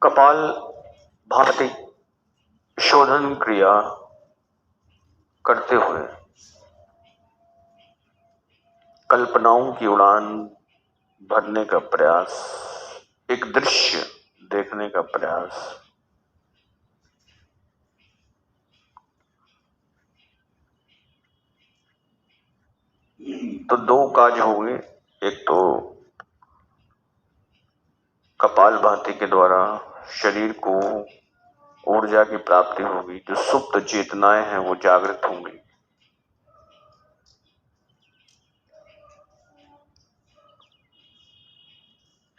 कपाल भाती शोधन क्रिया करते हुए कल्पनाओं की उड़ान भरने का प्रयास, एक दृश्य देखने का प्रयास। तो दो काज होंगे, एक तो कपाल भाती के द्वारा शरीर को ऊर्जा की प्राप्ति होगी, जो सुप्त चेतनाएं हैं वो जागृत होंगी।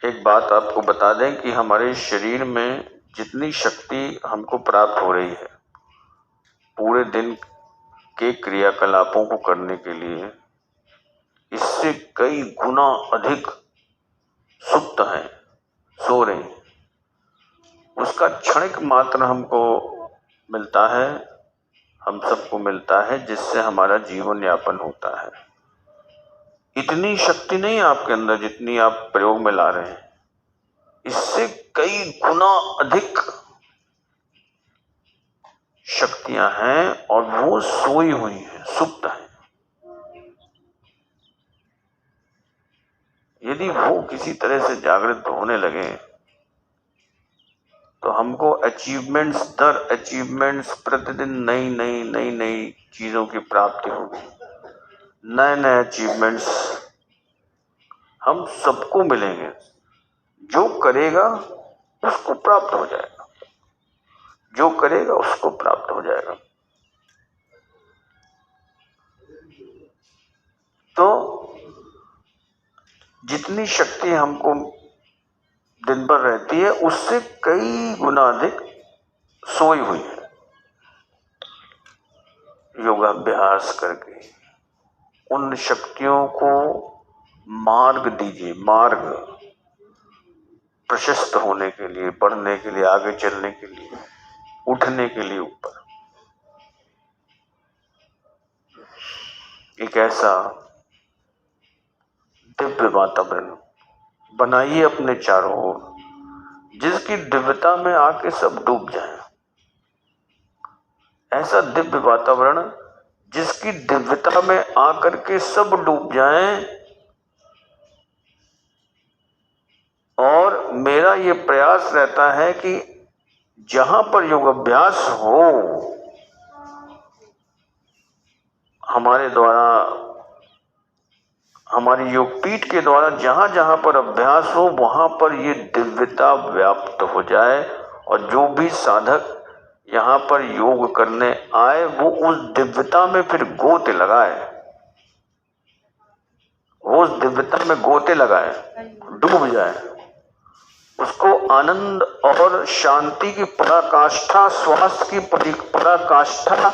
एक बात आपको बता दें कि हमारे शरीर में जितनी शक्ति हमको प्राप्त हो रही है पूरे दिन के क्रियाकलापों को करने के लिए, इससे कई गुना अधिक सुप्त है, सो रहे हैं। उसका क्षणिक मात्र हमको मिलता है, हम सबको मिलता है, जिससे हमारा जीवन यापन होता है। इतनी शक्ति नहीं आपके अंदर जितनी आप प्रयोग में ला रहे हैं, इससे कई गुना अधिक शक्तियां हैं और वो सोई हुई हैं, सुप्त हैं। यदि वो किसी तरह से जागृत होने लगे तो हमको अचीवमेंट्स दर अचीवमेंट्स प्रतिदिन नई नई नई नई चीजों की प्राप्ति होगी। नए नए अचीवमेंट्स हम सबको मिलेंगे। जो करेगा उसको प्राप्त हो जाएगा, जो करेगा उसको प्राप्त हो जाएगा। तो जितनी शक्ति हमको दिन भर रहती है उससे कई गुना अधिक सोई हुई है। योगाभ्यास करके उन शक्तियों को मार्ग दीजिए, मार्ग प्रशस्त होने के लिए, बढ़ने के लिए, आगे चलने के लिए, उठने के लिए ऊपर। एक ऐसा दिव्य वातावरण बनाइए अपने चारों ओर, जिसकी दिव्यता में आके सब डूब जाएं। ऐसा दिव्य वातावरण जिसकी दिव्यता में आकर के सब डूब जाएं। और मेरा ये प्रयास रहता है कि जहां पर योग अभ्यास हो, हमारे द्वारा, हमारी योगपीठ के द्वारा जहां जहां पर अभ्यास हो वहां पर ये दिव्यता व्याप्त हो जाए और जो भी साधक यहाँ पर योग करने आए वो उस दिव्यता में फिर गोते लगाए, वो उस दिव्यता में गोते लगाए, डूब जाए, उसको आनंद और शांति की पराकाष्ठा, स्वास्थ्य की पराकाष्ठा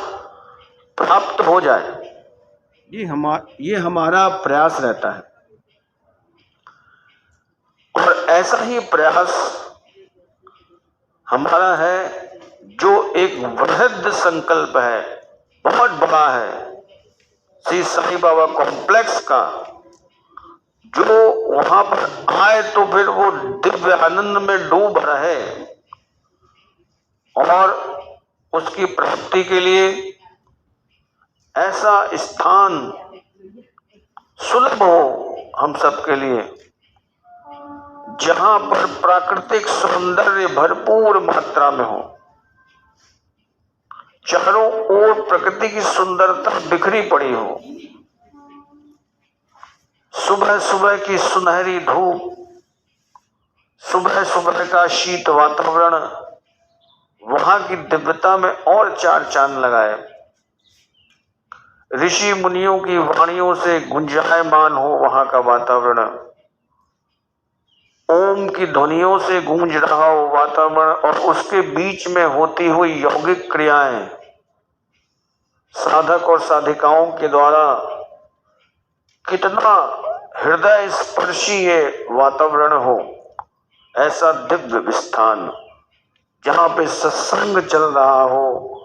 प्राप्त हो जाए। ये हमारा प्रयास रहता है। और ऐसा ही प्रयास हमारा है जो एक वृहद संकल्प है, बहुत बड़ा है, श्री साईं बाबा कॉम्प्लेक्स का। जो वहां पर आए तो फिर वो दिव्य आनंद में डूब रहे और उसकी प्राप्ति के लिए ऐसा स्थान सुलभ हो हम सबके लिए, जहां पर प्राकृतिक सौंदर्य भरपूर मात्रा में हो, चारों ओर प्रकृति की सुंदरता बिखरी पड़ी हो, सुबह सुबह की सुनहरी धूप, सुबह सुबह का शीत वातावरण वहां की दिव्यता में और चार चांद लगाए। ऋषि मुनियों की वाणियों से गुंजायमान हो वहां का वातावरण, ओम की ध्वनियों से गूंज रहा हो वातावरण, और उसके बीच में होती हुई यौगिक क्रियाएं साधक और साधिकाओं के द्वारा कितना हृदय स्पर्शी ये वातावरण हो। ऐसा दिव्य स्थान जहां पे सत्संग चल रहा हो,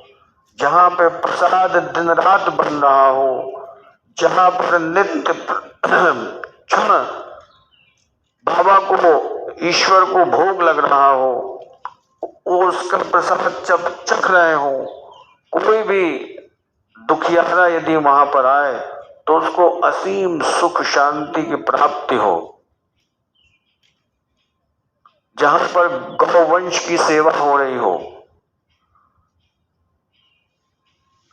जहां पे प्रसाद दिन रात बन रहा हो, जहां पर नित्य क्षण बाबा को, ईश्वर को भोग लग रहा हो, वो उसका प्रसाद जब चख रहे हो, कोई भी दुखियारा यदि वहां पर आए तो उसको असीम सुख शांति की प्राप्ति हो। जहां पर गौवंश की सेवा हो रही हो,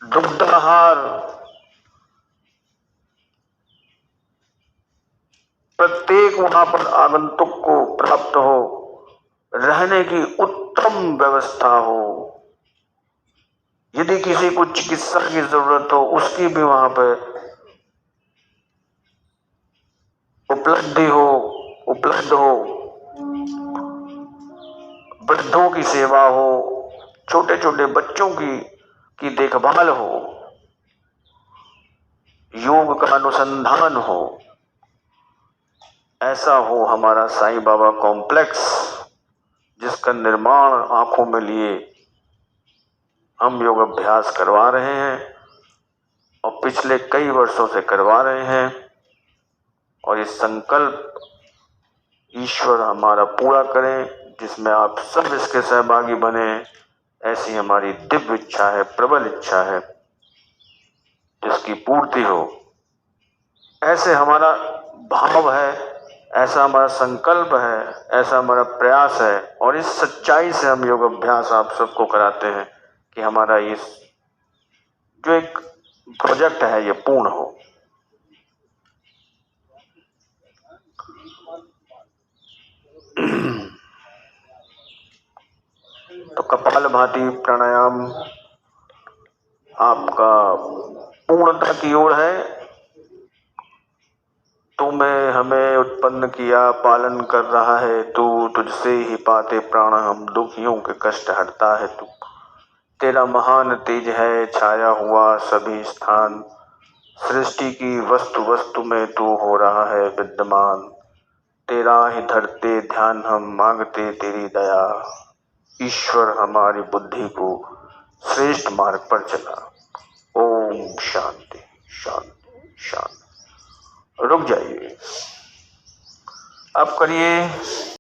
दुग्धाहार प्रत्येक वहां पर आगंतुक को प्राप्त हो, रहने की उत्तम व्यवस्था हो, यदि किसी को चिकित्सा की जरूरत हो उसकी भी वहां पर उपलब्ध हो, वृद्धों की सेवा हो, छोटे छोटे बच्चों की देखभाल हो, योग का अनुसंधान हो। ऐसा हो हमारा साईं बाबा कॉम्प्लेक्स, जिसका निर्माण आंखों में लिए हम योग अभ्यास करवा रहे हैं और पिछले कई वर्षों से करवा रहे हैं। और ये संकल्प ईश्वर हमारा पूरा करें, जिसमें आप सब इसके सहभागी बने, ऐसी हमारी दिव्य इच्छा है, प्रबल इच्छा है, जिसकी पूर्ति हो। ऐसे हमारा भाव है, ऐसा हमारा संकल्प है, ऐसा हमारा प्रयास है। और इस सच्चाई से हम योग अभ्यास आप सबको कराते हैं कि हमारा ये जो एक प्रोजेक्ट है ये पूर्ण हो। तो कपालभाति प्राणायाम आपका पूर्णता की ओर है। तूने हमें उत्पन्न किया, पालन कर रहा है तू, तुझसे ही पाते प्राण हम, दुखियों के कष्ट हटता है तू। तेरा महान तेज है छाया हुआ सभी स्थान, सृष्टि की वस्तु वस्तु में तू हो रहा है विद्यमान। तेरा ही धरते ध्यान हम मांगते तेरी दया, ईश्वर हमारी बुद्धि को श्रेष्ठ मार्ग पर चला। ओम शांति शांति शांति। रुक जाइए, अब करिए